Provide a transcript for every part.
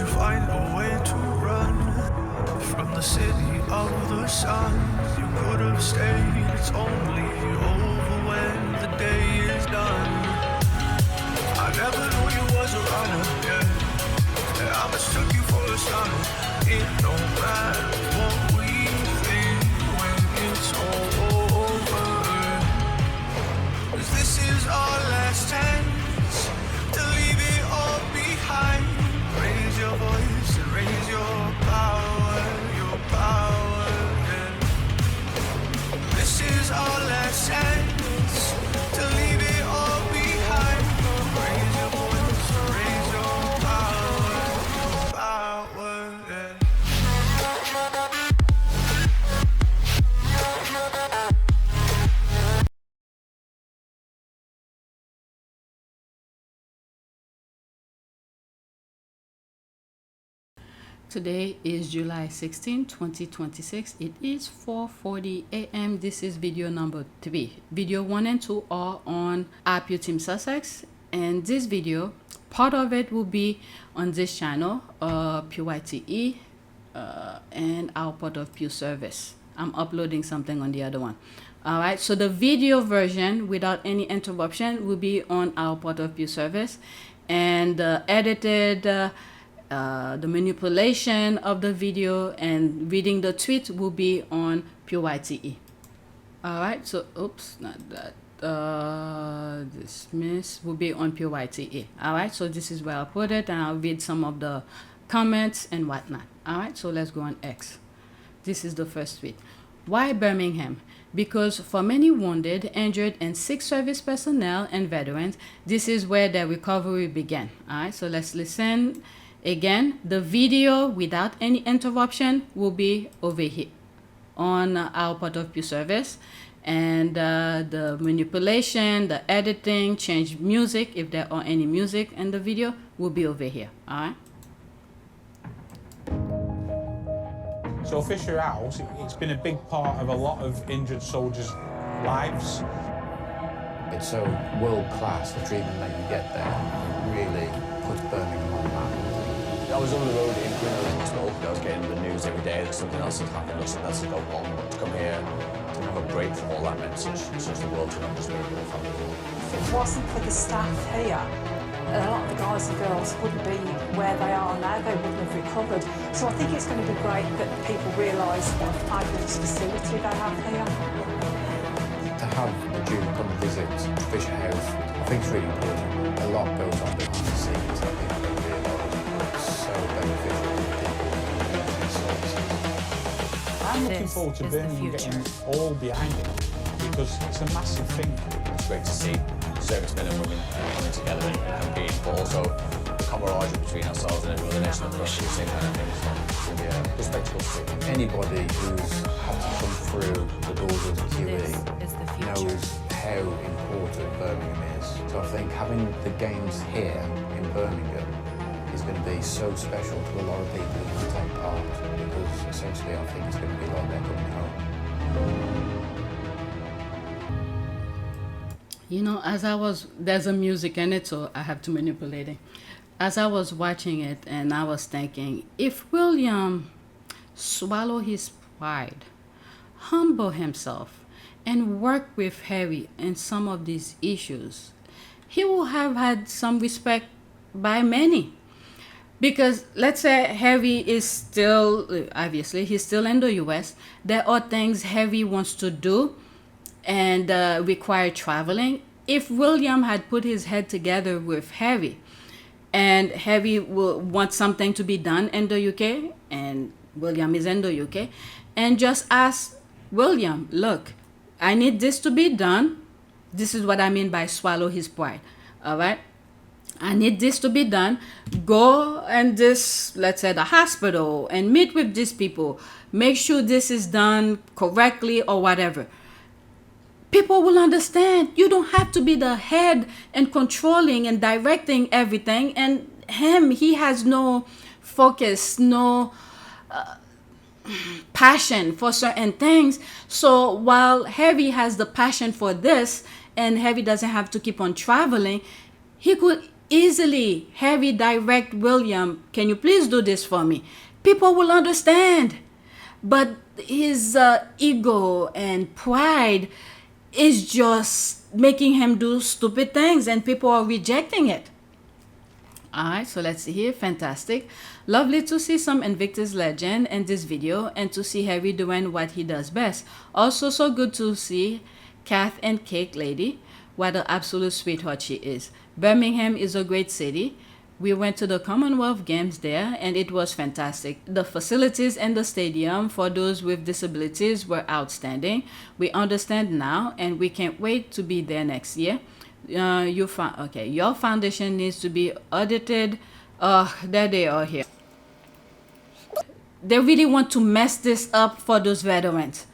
find a way to run from the city of the sun. You could have stayed, it's only over when the day is done. I never knew you was a runner, yeah. I mistook you for a stunner. It don't matter what we think when it's all over. 'Cause this is our last chance to leave it all behind. Raise your voice and raise your power, yeah. This is our last chance to leave it all behind. Raise your voice and raise your power, yeah. Today is July 16, 2026. It is 4:40 a.m. This is video number 3. Video 1 and 2 are on APU Team Sussex, and this video, part of it will be on this channel, PYTE, and output of Pew service. I'm uploading something on the other one. All right, so the video version without any interruption will be on output of Pew service, and edited the manipulation of the video and reading the tweet will be on PYTE. All right, so oops, not that. Dismiss will be on PYTE. All right, so this is where I'll put it, and I'll read some of the comments and whatnot. All right, so let's go on X. This is the first tweet. Why Birmingham? Because for many wounded, injured, and sick service personnel and veterans, this is where their recovery began. All right, so let's listen. Again, the video without any interruption will be over here on our part of Pew service, and the manipulation, the editing, change music if there are any music in the video will be over here. All right. So Fisher House, it's been a big part of a lot of injured soldiers' lives. It's so world class, the treatment that you get there really puts Birmingham on the map. I was on the road in Queen Hospital. I was getting the news every day that something else had happened or something else had gone wrong. To come here, to have a break from all that meant such the world to not just me, but family. If it wasn't for the staff here, a lot of the guys and girls wouldn't be where they are now. They wouldn't have recovered. So I think it's going to be great that people realise what a fabulous facility they have here. To have the Duke come visit Fisher House, I think it's really important. A lot goes on behind the scenes that people don't realise. It's so beneficial to people who need these services. I'm looking forward to Birmingham getting all behind it, because it's a massive thing. It's great to see servicemen and women coming together and competing, but also the camaraderie between ourselves and every other nation across the same kind of thing. So it's going to be a respectable street. Anybody who's had to come through the doors of the QE knows how important Birmingham is. So I think having the games here in Birmingham is going to be so special to a lot of people who can take part, because essentially I think it's going to be like they're coming home. You know, there's a music in it, so I have to manipulate it. As I was watching it, and I was thinking, if William swallow his pride, humble himself, and work with Harry in some of these issues, he will have had some respect by many. Because let's say Harry is still, obviously, he's still in the US. There are things Harry wants to do and require traveling. If William had put his head together with Harry, and Harry will want something to be done in the UK, and William is in the UK, and just ask William, look, I need this to be done. This is what I mean by swallow his pride. All right. I need this to be done. Go and this, let's say, the hospital, and meet with these people. Make sure this is done correctly or whatever. People will understand. You don't have to be the head and controlling and directing everything. And he has no focus, no passion for certain things. So while Harry has the passion for this, and Harry doesn't have to keep on traveling, he could easily Harry direct William, can you please do this for me? People will understand. But his ego and pride is just making him do stupid things, and people are rejecting it. Alright, so let's see here. Fantastic. Lovely to see some Invictus legend in this video and to see Harry doing what he does best. Also, so good to see Kath and Cake Lady. What an absolute sweetheart she is. Birmingham is a great city. We went to the Commonwealth Games there and it was fantastic. The facilities and the stadium for those with disabilities were outstanding. We understand now and we can't wait to be there next year. Your foundation needs to be audited. There they are here. They really want to mess this up for those veterans.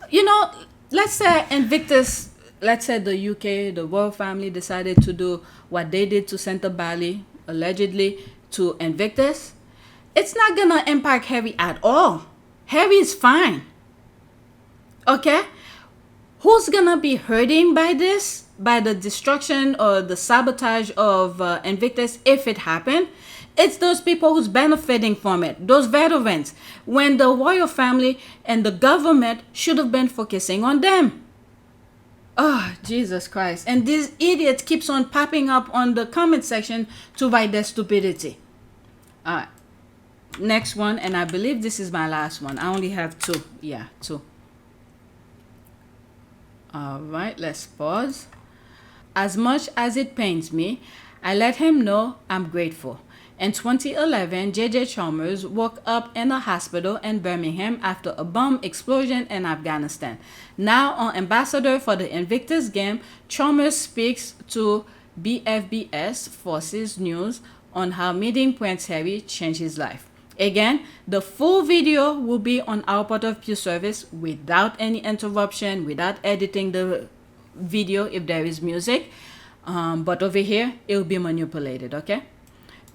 You know, let's say Invictus, let's say the UK, the royal family decided to do what they did to Centre Bally, allegedly, to Invictus. It's not gonna impact Harry at all. Harry is fine. Okay? Who's gonna be hurting by this? By the destruction or the sabotage of Invictus if it happened? It's those people who's benefiting from it, those veterans, when the royal family and the government should have been focusing on them. Oh, Jesus Christ. And this idiot keeps on popping up on the comment section to write their stupidity. All right. Next one, and I believe this is my last one. I only have two. Yeah, two. All right, let's pause. As much as it pains me, I let him know I'm grateful. In 2011, JJ Chalmers woke up in a hospital in Birmingham after a bomb explosion in Afghanistan. Now, an ambassador for the Invictus game, Chalmers speaks to BFBS Forces News on how meeting Prince Harry changed his life. Again, the full video will be on our Port of Pew service without any interruption, without editing the video if there is music. But over here, it will be manipulated, okay?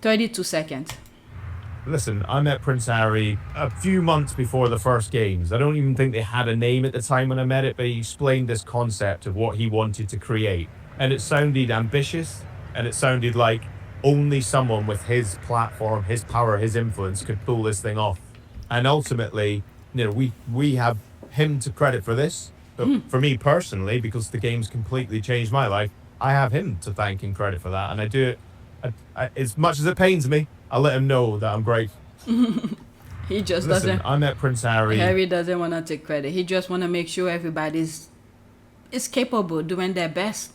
32 seconds. Listen, I met Prince Harry a few months before the first games. I don't even think they had a name at the time when I met it, but he explained this concept of what he wanted to create. And it sounded ambitious, and it sounded like only someone with his platform, his power, his influence could pull this thing off. And ultimately, you know, we have him to credit for this. But for me personally, because the game's completely changed my life, I have him to thank and credit for that. And I do it. As much as it pains me, I'll let him know that I'm grateful. He just Listen, doesn't. I met Prince Harry. Harry doesn't want to take credit. He just want to make sure everybody's is capable, doing their best.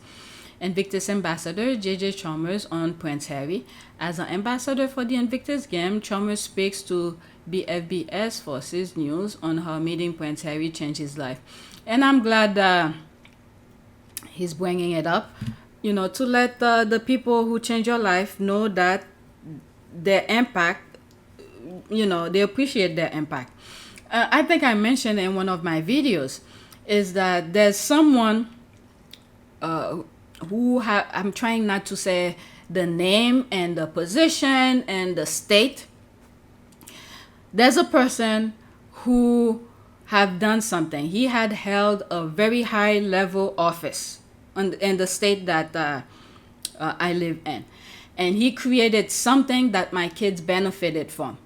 Invictus Ambassador JJ Chalmers on Prince Harry. As an ambassador for the Invictus game, Chalmers speaks to BFBS Forces News on how meeting Prince Harry changed his life. And I'm glad he's bringing it up, you know, to let the people who change your life know that their impact, you know, they appreciate their impact. I think I mentioned in one of my videos is that there's someone I'm trying not to say the name and the position and the state. There's a person who have done something. He had held a very high level office in the state that I live in. And he created something that my kids benefited from.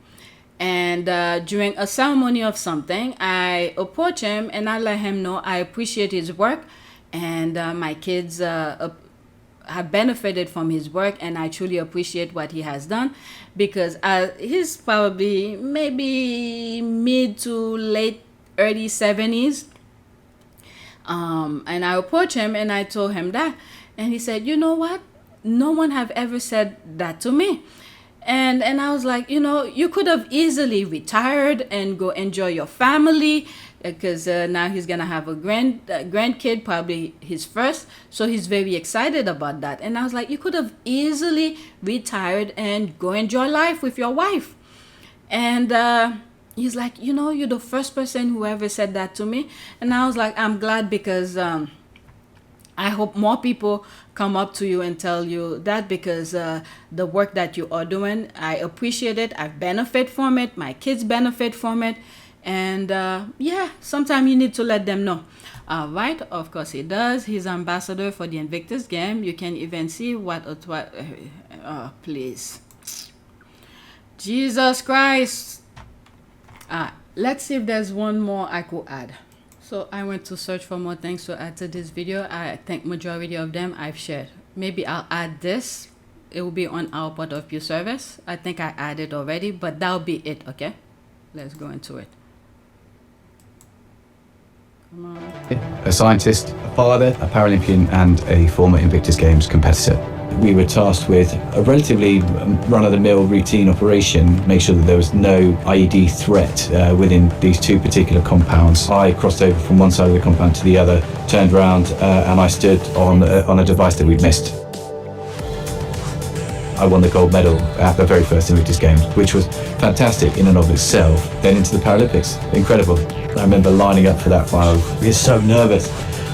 And during a ceremony of something, I approach him and I let him know I appreciate his work. And my kids have benefited from his work, and I truly appreciate what he has done, because he's probably maybe mid to late early 70s. And I approached him and I told him that, and he said, you know what? No one have ever said that to me. And I was like, you know, you could have easily retired and go enjoy your family, because now he's gonna have a grandkid, probably his first, so he's very excited about that. And I was like, you could have easily retired and go enjoy life with your wife. And he's like, you know, you're the first person who ever said that to me. And I was like, I'm glad, because I hope more people come up to you and tell you that, because the work that you are doing, I appreciate it. I benefit from it. My kids benefit from it. And yeah, sometimes you need to let them know. All right, of course he does. He's ambassador for the Invictus game. You can even see what Oh, please. Jesus Christ. Let's see if there's one more I could add. So I went to search for more things to add to this video. I think majority of them I've shared. Maybe I'll add this. It will be on our point of view service. I think I added already, but that'll be it, okay? Let's go into it. Come on. A scientist, a father, a Paralympian, and a former Invictus Games competitor. We were tasked with a relatively run-of-the-mill routine operation, make sure that there was no IED threat within these two particular compounds. I crossed over from one side of the compound to the other, turned around, and I stood on a device that we'd missed. I won the gold medal at the very first Invictus Games, which was fantastic in and of itself. Then into the Paralympics, incredible. I remember lining up for that final. We were so nervous.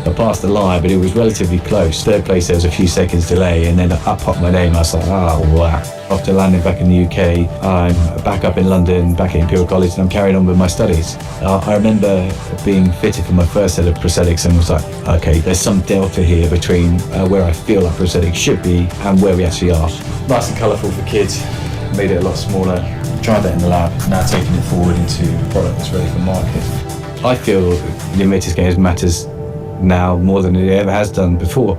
I passed the line, but it was relatively close. Third place, there was a few seconds delay, and then up popped my name. I was like, oh, wow. After landing back in the UK, I'm back up in London, back at Imperial College, and I'm carrying on with my studies. I remember being fitted for my first set of prosthetics and was like, okay, there's some delta here between where I feel like prosthetics should be and where we actually are. Nice and colourful for kids, made it a lot smaller. Tried that in the lab, now taking it forward into a product that's ready for market. I feel the Invictus Games matters now more than it ever has done before.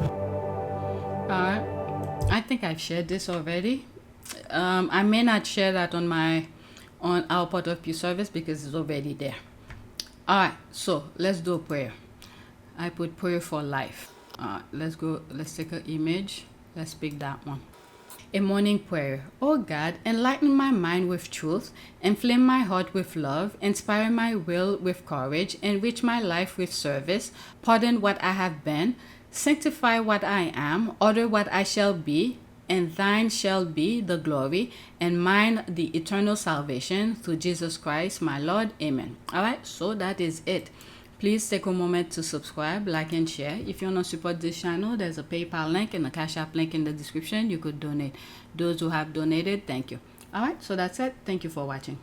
I think I've shared this already. I may not share that on our point of view service because it's already there. Alright, so let's do a prayer. I put prayer for life. Let's take an image. Let's pick that one. A morning prayer. Oh God, enlighten my mind with truth, inflame my heart with love, inspire my will with courage, enrich my life with service, pardon what I have been, sanctify what I am, order what I shall be, and thine shall be the glory, and mine the eternal salvation through Jesus Christ my Lord. Amen. Alright, so that is it. Please take a moment to subscribe, like, and share. If you want to support this channel, there's a PayPal link and a Cash App link in the description. You could donate. Those who have donated, thank you. All right, so that's it. Thank you for watching.